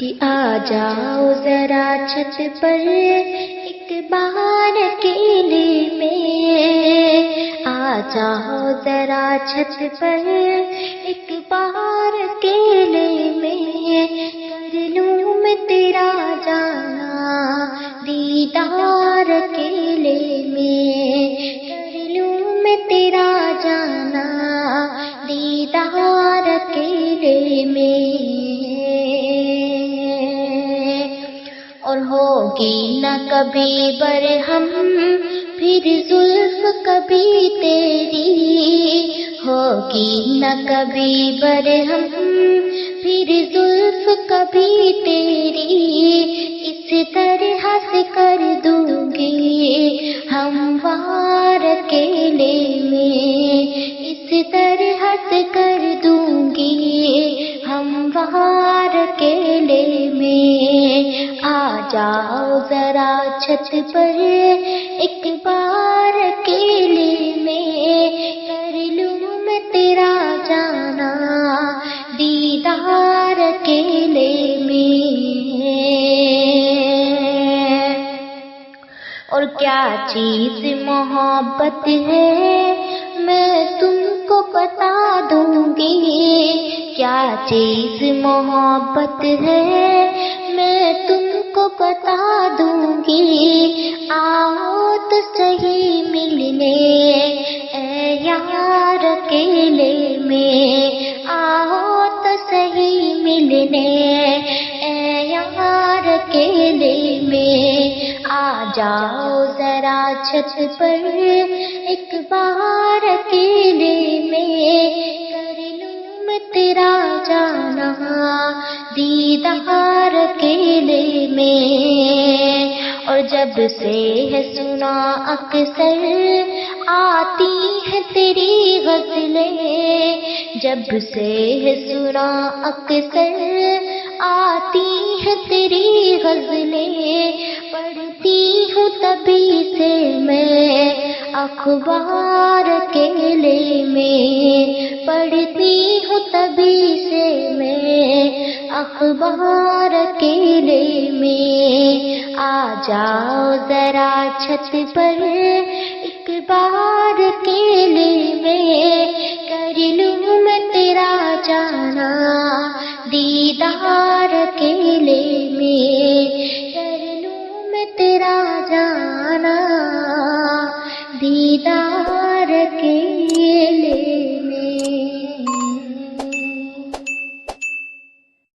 کہ آ جاؤ ذرا چھت پر ایک بار اکیلے میں، آ جاؤ ذرا چھت پر ایک بار اکیلے میں، کر لوں میں تیرا جانا دیدار اکیلے میں، کر لوں میں تیرا جانا دیدار اکیلے میں۔ اور ہوگی نہ کبھی برہم پھر زلف کبھی تیری، ہوگی نہ کبھی برہم پھر زلف کبھی تیری، اس طرح سے کر دوں گی ہموار اکیلے میں، اس طرح سے کر دوں گی ہموار اکیلے میں۔ آ جاؤ ذرا چھت پر ایک بار اکیلے میں، کر لوں میں تیرا جانا دیدار اکیلے میں۔ اور کیا چیز محبت ہے میں تم کو بتا دوں گی، کیا چیز محبت ہے میں تم کو بتا دوں گی، آؤ تو صحیح ملنے اے یار اکیلے میں، آؤ تو صحیح ملنے اے یار اکیلے میں۔ آ جاؤ ذرا چھت پر ایک بار اکیلے میں، کر لوں میں تیرا جانا دیدار اکیلے میں۔ اور جب سے ہے سنا اکثر آتی ہے تیری غزلیں، جب سے ہے سنا اکثر آتی ہے تیری غزلیں، پڑھتی ہوں تبھی سے میں اخبار اکیلے میں، پڑھتی ہوں تبھی سے میں اخبار اکیلے میں۔ آ جاؤ ذرا چھت پر ایک بار اکیلے میں، کر لوں میں تیرا جانا دیدار اکیلے میں، کر لوں میں تیرا جانا دیدار